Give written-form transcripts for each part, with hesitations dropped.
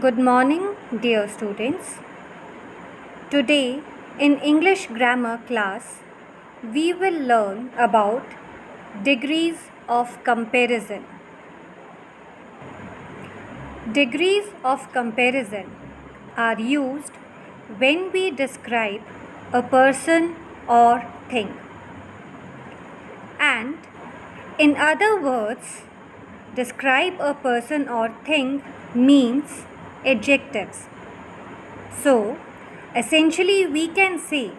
Good morning, dear students. Today, in English grammar class, we will learn about degrees of comparison. Degrees of comparison are used when we describe a person or thing. And in other words, describe a person or thing means adjectives. So, essentially, we can say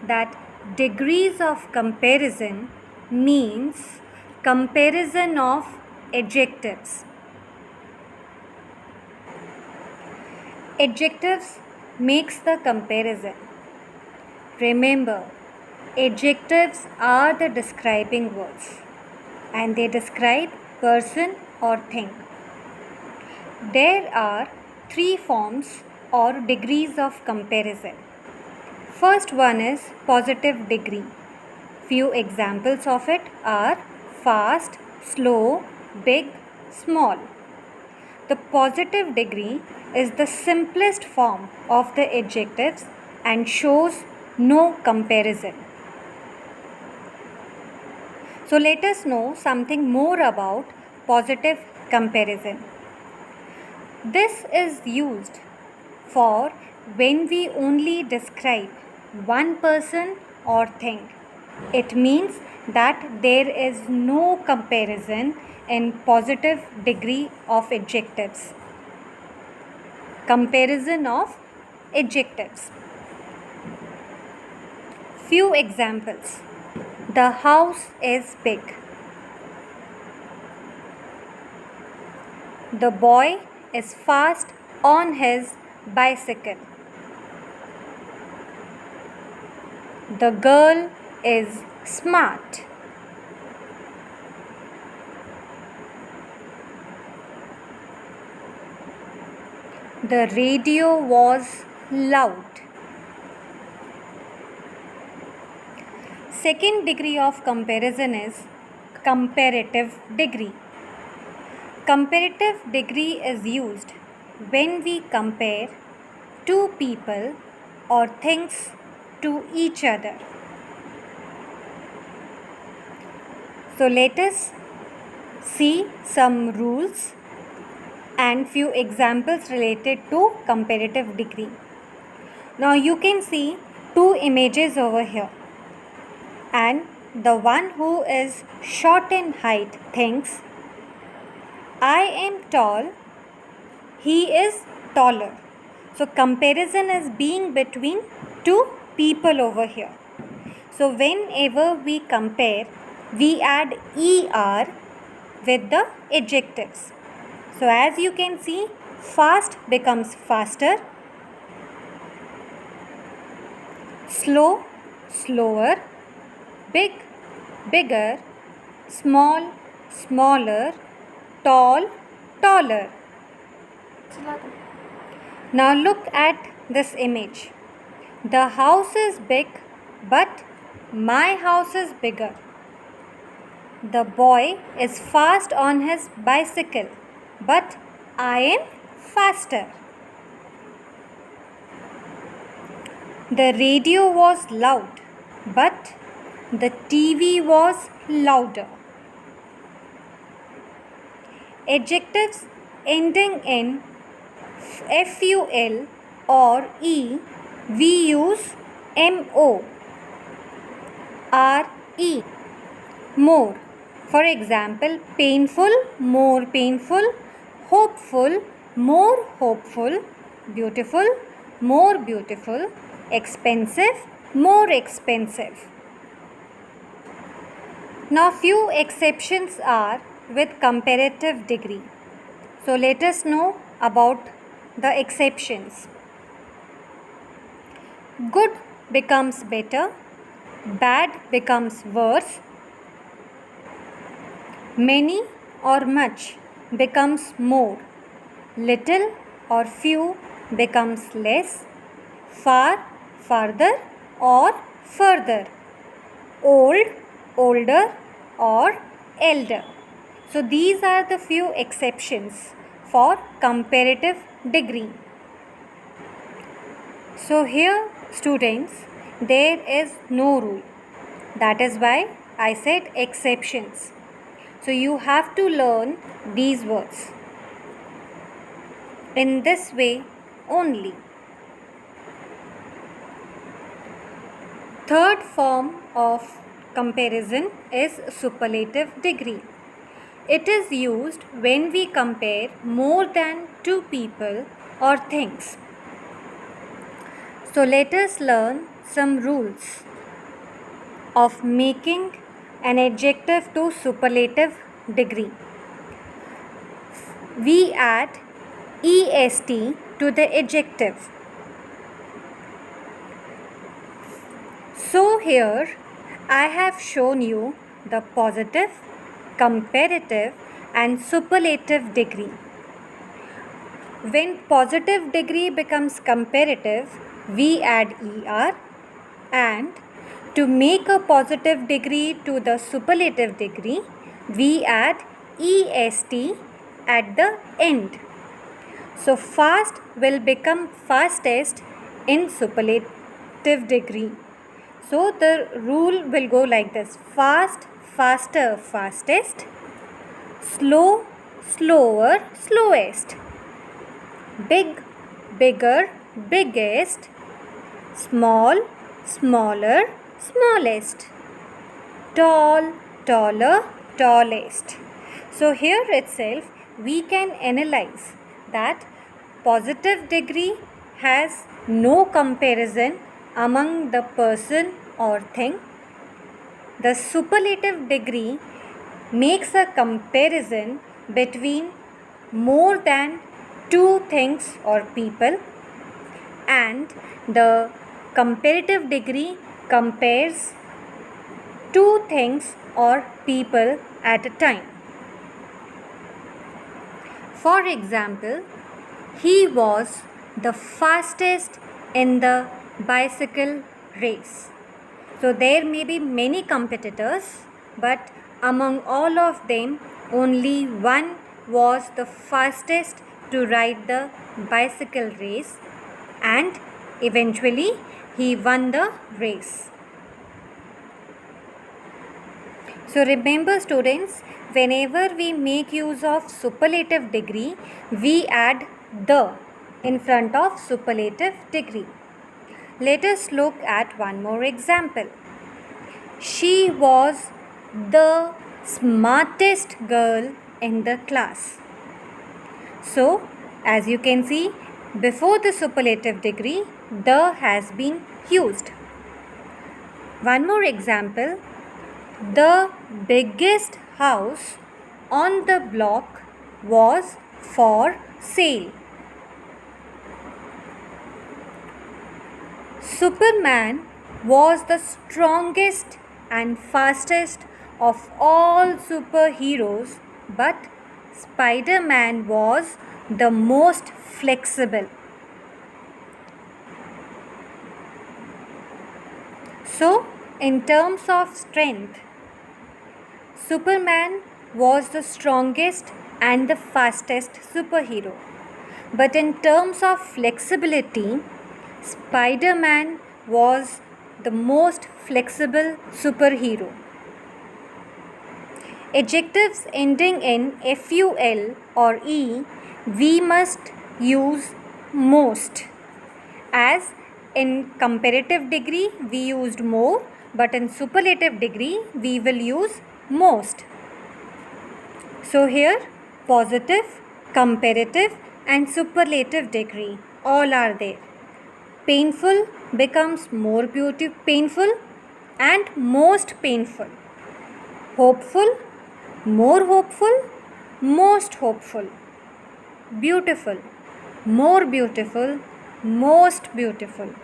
that degrees of comparison means comparison of adjectives. Adjectives makes the comparison. Remember, adjectives are the describing words and they describe person or thing. There are three forms or degrees of comparison. First one is positive degree. Few examples of it are fast, slow, big, small. The positive degree is the simplest form of the adjectives and shows no comparison. So let us know something more about positive comparison. This is used for when we only describe one person or thing. It means that there is no comparison in positive degree of adjectives. Comparison of adjectives. Few examples. The house is big. The boy is fast on his bicycle. The girl is smart. The radio was loud. Second degree of comparison is comparative degree. Comparative degree is used when we compare two people or things to each other. So let us see some rules and few examples related to comparative degree. Now you can see two images over here, and the one who is short in height thinks, I am tall, he is taller. So comparison is being between two people over here. So whenever we compare, we add er with the adjectives. So as you can see, fast becomes faster, slow, slower, big, bigger, small, smaller, tall, taller. Now look at this image. The house is big, but my house is bigger. The boy is fast on his bicycle, but I am faster. The radio was loud, but the TV was louder. Adjectives ending in ful or e, we use mo, re, more. For example, painful, more painful, hopeful, more hopeful, beautiful, more beautiful, expensive, more expensive. Now few exceptions are with comparative degree. So let us know about the exceptions. Good becomes better, bad becomes worse, many or much becomes more, little or few becomes less, far, farther or further, old, older or elder. So these are the few exceptions for comparative degree. So here students, there is no rule. That is why I said exceptions. So you have to learn these words in this way only. Third form of comparison is superlative degree. It is used when we compare more than two people or things. So let us learn some rules of making an adjective to superlative degree. We add est to the adjective. So here I have shown you the positive, comparative and superlative degree. When positive degree becomes comparative, we add er, and to make a positive degree to the superlative degree, we add est at the end. So fast will become fastest in superlative degree. So the rule will go like this: fast, faster, fastest; slow, slower, slowest; big, bigger, biggest; small, smaller, smallest; tall, taller, tallest. So here itself we can analyze that positive degree has no comparison among the person or thing. The superlative degree makes a comparison between more than two things or people, and the comparative degree compares two things or people at a time. For example, he was the fastest in the bicycle race. So there may be many competitors, but among all of them, only one was the fastest to ride the bicycle race, and eventually he won the race. So remember students, whenever we make use of superlative degree, we add the in front of superlative degree. Let us look at one more example. She was the smartest girl in the class. So, as you can see, before the superlative degree, the has been used. One more example. The biggest house on the block was for sale. Superman was the strongest and fastest of all superheroes, but Spider-Man was the most flexible. So, in terms of strength, Superman was the strongest and the fastest superhero. But in terms of flexibility, Spider-Man was the most flexible superhero. Adjectives ending in ful or e, we must use most. As in comparative degree, we used more, but in superlative degree, we will use most. So here, positive, comparative and superlative degree all are there. Painful becomes more painful and most painful. Hopeful, more hopeful, most hopeful. Beautiful, more beautiful, most beautiful.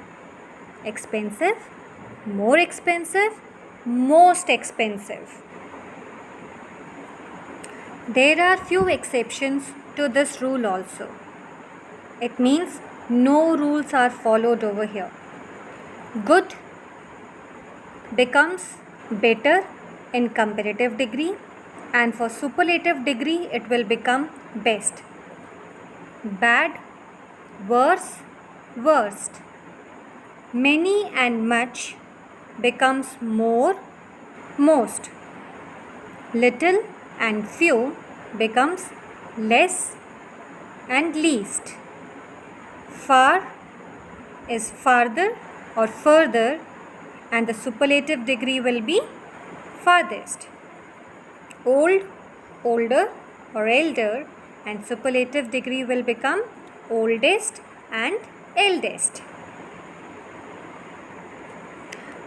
Expensive, more expensive, most expensive. There are few exceptions to this rule also. It means no rules are followed over here. Good becomes better in comparative degree, and for superlative degree it will become best. bad, worse, worst. Many and much becomes more, most. Little and few becomes less and least. Far is farther or further, and the superlative degree will be farthest. Old, older or elder, and superlative degree will become oldest and eldest.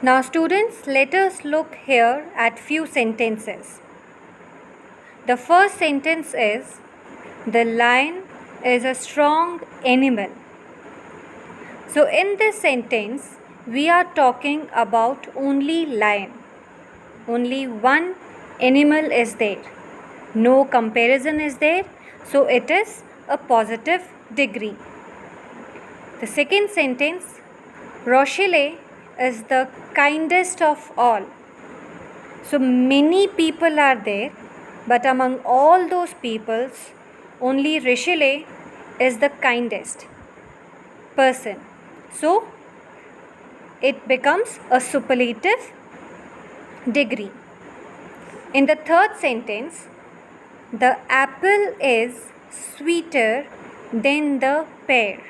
Now students, let us look here at few sentences. The first sentence is, the lion is a strong animal. So in this sentence, we are talking about only lion. Only one animal is there. No comparison is there. So it is a positive degree. The second sentence, Rochelle is the kindest of all. So many people are there, but among all those peoples, only Rochelle is the kindest person. So it becomes a superlative degree. In the third sentence, the apple is sweeter than the pear.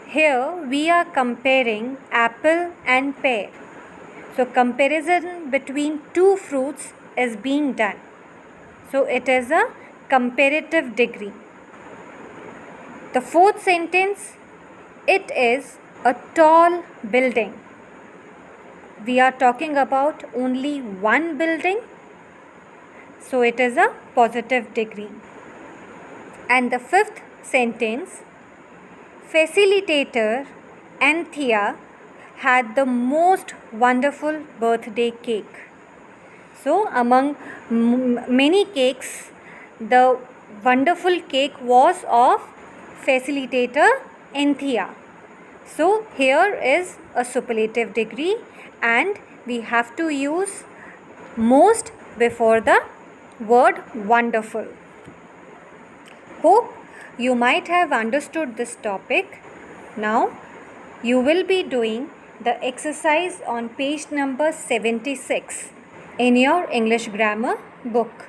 Here we are comparing apple and pear. So comparison between two fruits is being done. So it is a comparative degree. The fourth sentence, it is a tall building. We are talking about only one building. So it is a positive degree. And the fifth sentence, facilitator Anthea had the most wonderful birthday cake. So among many cakes, the wonderful cake was of facilitator Anthea. So here is a superlative degree, and we have to use most before the word wonderful. Hope you might have understood this topic. Now you will be doing the exercise on page number 76 in your English grammar book.